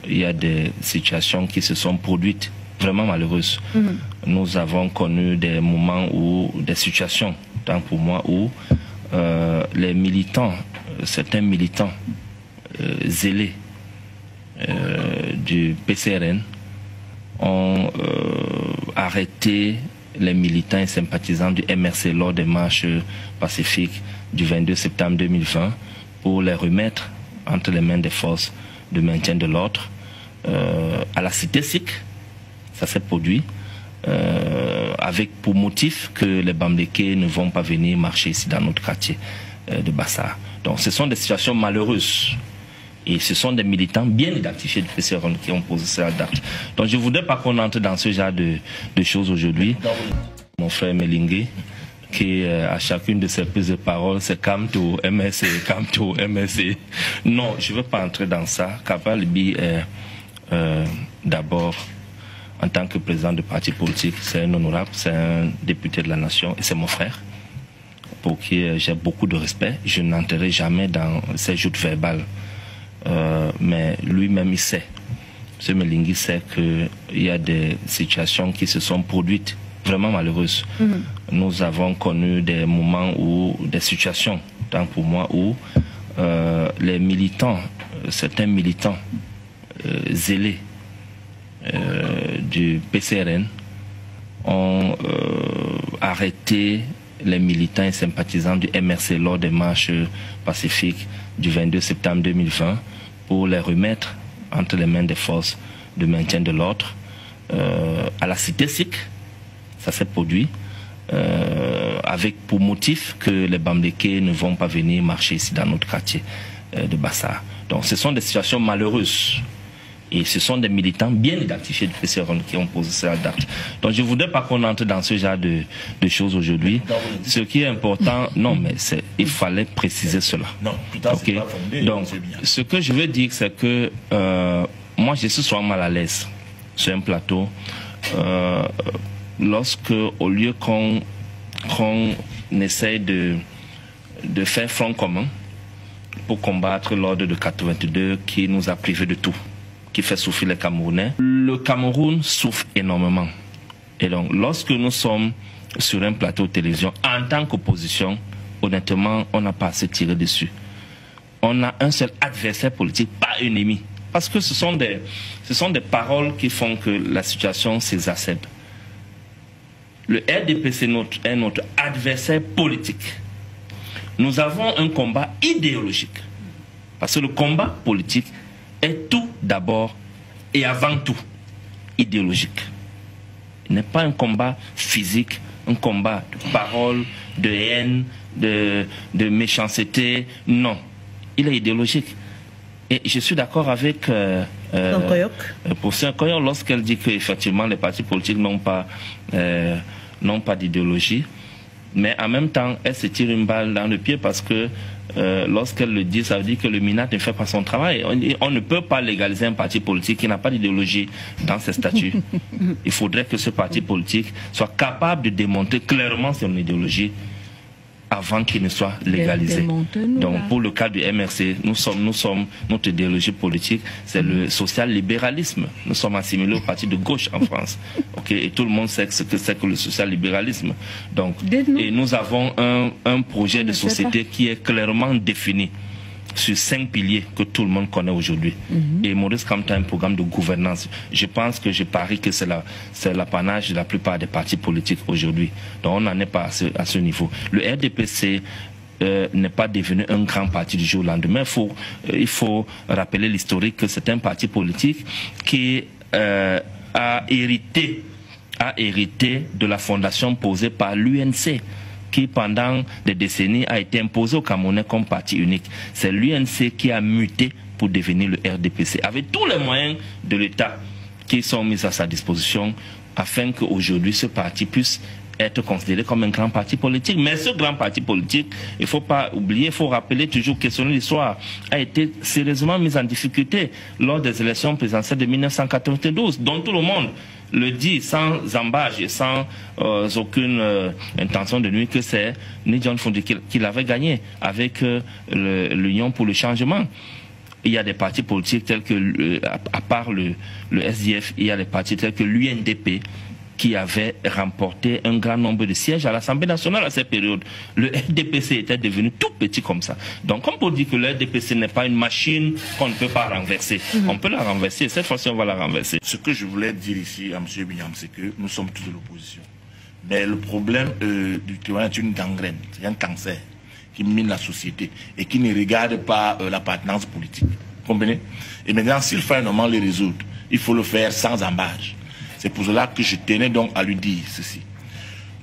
il y a des situations qui se sont produites vraiment malheureuses. Nous avons connu des moments où, des situations, tant pour moi, où les militants, certains militants zélés du PCRN ont arrêté les militants et sympathisants du MRC lors des marches pacifiques du 22 septembre 2020 pour les remettre entre les mains des forces de maintien de l'ordre. À la cité SIC, ça s'est produit, avec pour motif que les Bamlékés ne vont pas venir marcher ici dans notre quartier de Bassar. Donc ce sont des situations malheureuses. Et ce sont des militants bien identifiés du PCRN qui ont posé ça à date. Donc je ne voudrais pas qu'on entre dans ce genre de choses aujourd'hui. Mon frère Melingue, qui à chacune de ses prises de parole, c'est Kamto, MSC, Kamto, MSC. Non, je ne veux pas entrer dans ça. Kapalibi est d'abord, en tant que président de parti politique, c'est un honorable, c'est un député de la nation et c'est mon frère, pour qui j'ai beaucoup de respect. Je n'entrerai jamais dans ces joutes verbales. Mais lui-même, il sait, ce Melingue sait qu'il y a des situations qui se sont produites vraiment malheureuses. Nous avons connu des moments où, des situations, tant pour moi, où les militants, certains militants zélés du PCRN ont arrêté les militants et sympathisants du MRC lors des marches pacifiques du 22 septembre 2020 pour les remettre entre les mains des forces de maintien de l'ordre. À la cité SIC, ça s'est produit, avec pour motif que les Bamlékés ne vont pas venir marcher ici dans notre quartier de Bassar. Donc ce sont des situations malheureuses. Et ce sont des militants bien identifiés du PCRN qui ont posé ça à date. Donc je ne voudrais pas qu'on entre dans ce genre de choses aujourd'hui. Ce qui est important, non, mais il fallait préciser cela. Non, okay. Pas fondé, donc ce que je veux dire, c'est que moi je suis souvent mal à l'aise sur un plateau lorsque, au lieu qu'on essaye de faire front commun pour combattre l'ordre de 82 qui nous a privés de tout, qui fait souffrir les Camerounais. Le Cameroun souffre énormément. Et donc, lorsque nous sommes sur un plateau de télévision, en tant qu'opposition, honnêtement, on n'a pas à se tirer dessus. On a un seul adversaire politique, pas ennemi. Parce que ce sont des paroles qui font que la situation s'exacerbe. Le RDPC est notre adversaire politique. Nous avons un combat idéologique. Parce que le combat politique est tout d'abord et avant tout idéologique. Il n'est pas un combat physique, un combat de parole, de haine, de méchanceté. Non, il est idéologique. Et je suis d'accord avec professeur Koyok lorsqu'elle dit qu'effectivement les partis politiques n'ont pas d'idéologie. Mais en même temps, elle se tire une balle dans le pied parce que lorsqu'elle le dit, ça veut dire que le MINAT ne fait pas son travail. On ne peut pas légaliser un parti politique qui n'a pas d'idéologie dans ses statuts. Il faudrait que ce parti politique soit capable de démontrer clairement son idéologie avant qu'il ne soit légalisé. Donc pour le cas du MRC, notre idéologie politique, c'est le social-libéralisme. Nous sommes assimilés au parti de gauche en France. Okay? Et tout le monde sait ce que c'est que le social-libéralisme. Donc, et nous avons un projet de société qui est clairement défini sur 5 piliers que tout le monde connaît aujourd'hui. Et Maurice Kamto a un programme de gouvernance. Je pense que je parie que c'est l'apanage de la plupart des partis politiques aujourd'hui. Donc on n'en est pas à ce niveau. Le RDPC n'est pas devenu un grand parti du jour au lendemain. Il faut rappeler l'historique que c'est un parti politique qui a hérité de la fondation posée par l'UNC, qui pendant des décennies a été imposé au Camerounais comme parti unique. C'est l'UNC qui a muté pour devenir le RDPC, avec tous les moyens de l'État qui sont mis à sa disposition, afin qu'aujourd'hui ce parti puisse être considéré comme un grand parti politique. Mais ce grand parti politique, il ne faut pas oublier, il faut rappeler toujours, questionner l'histoire, a été sérieusement mis en difficulté lors des élections présidentielles de 1992, dont tout le monde le dit sans embâche et sans aucune intention de nuire que c'est Ni John Fundi qui l'avait gagné avec l'Union pour le changement. il y a des partis politiques tels que, à part le SDF, il y a des partis tels que l'UNDP, qui avait remporté un grand nombre de sièges à l'Assemblée nationale à cette période. Le RDPC était devenu tout petit comme ça. Donc, comme on dit que le RDPC n'est pas une machine qu'on ne peut pas renverser, on peut la renverser. Cette fois-ci, on va la renverser. Ce que je voulais dire ici à M. Bignam, c'est que nous sommes tous de l'opposition. Mais le problème du tribunal est une gangrène, c'est un cancer qui mine la société et qui ne regarde pas l'appartenance politique. Vous comprenez? Et maintenant, s'il faut normalement le résoudre, il faut le faire sans embâche. C'est pour cela que je tenais donc à lui dire ceci.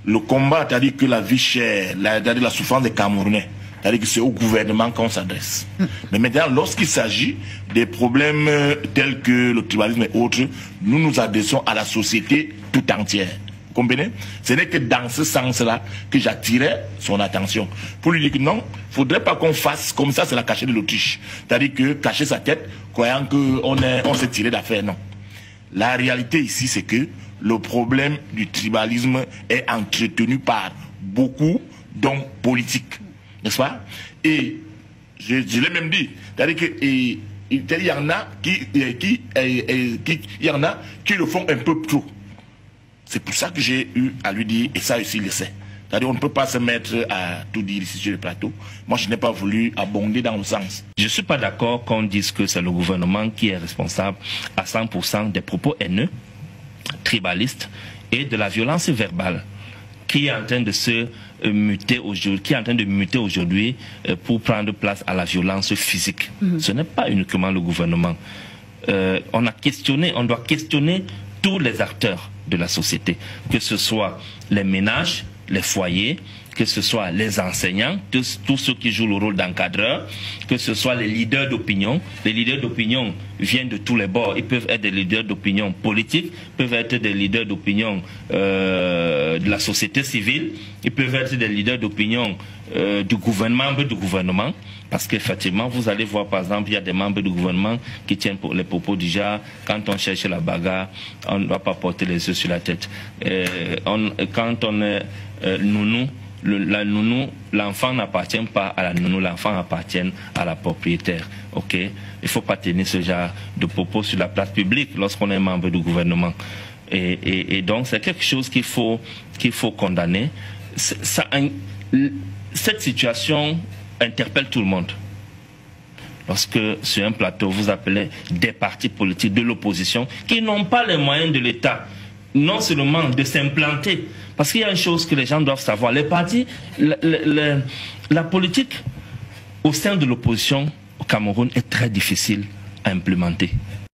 Le combat, c'est-à-dire que la vie chère, la souffrance des Camerounais, c'est-à-dire que c'est au gouvernement qu'on s'adresse. Mais maintenant, lorsqu'il s'agit des problèmes tels que le tribalisme et autres, nous nous adressons à la société tout entière. Vous comprenez? Ce n'est que dans ce sens-là que j'attirais son attention. Pour lui dire que non, il ne faudrait pas qu'on fasse comme ça, c'est la cachette de l'Autriche. C'est-à-dire que cacher sa tête, croyant qu'on s'est tiré d'affaire, non. La réalité ici, c'est que le problème du tribalisme est entretenu par beaucoup d'hommes politiques, n'est-ce pas? Et je l'ai même dit, c'est-à-dire qu'il y en a qui le font un peu trop. C'est pour ça que j'ai eu à lui dire, et ça aussi il le sait. C'est-à-dire on ne peut pas se mettre à tout dire ici sur le plateau. Moi, je n'ai pas voulu abonder dans le sens. Je ne suis pas d'accord qu'on dise que c'est le gouvernement qui est responsable à 100% des propos haineux, tribalistes et de la violence verbale qui est en train de se muter aujourd'hui, pour prendre place à la violence physique. Ce n'est pas uniquement le gouvernement. On doit questionner tous les acteurs de la société, que ce soit les ménages, les foyers, que ce soit les enseignants, tous ceux qui jouent le rôle d'encadreur, que ce soit les leaders d'opinion. Les leaders d'opinion viennent de tous les bords. Ils peuvent être des leaders d'opinion politiques, peuvent être des leaders d'opinion de la société civile, ils peuvent être des leaders d'opinion du gouvernement, parce qu'effectivement, vous allez voir, par exemple, il y a des membres du gouvernement qui tiennent pour les propos du genre, quand on cherche la bagarre, on ne doit pas porter les yeux sur la tête. Quand on est nounou, la nounou, l'enfant n'appartient pas à la nounou, l'enfant appartient à la propriétaire. Ok? Il ne faut pas tenir ce genre de propos sur la place publique lorsqu'on est membre du gouvernement. Et donc, c'est quelque chose qu'il faut condamner. Cette situation interpelle tout le monde. Lorsque sur un plateau, vous appelez des partis politiques de l'opposition qui n'ont pas les moyens de l'État, non seulement de s'implanter, parce qu'il y a une chose que les gens doivent savoir, les partis, la politique au sein de l'opposition au Cameroun est très difficile à implémenter.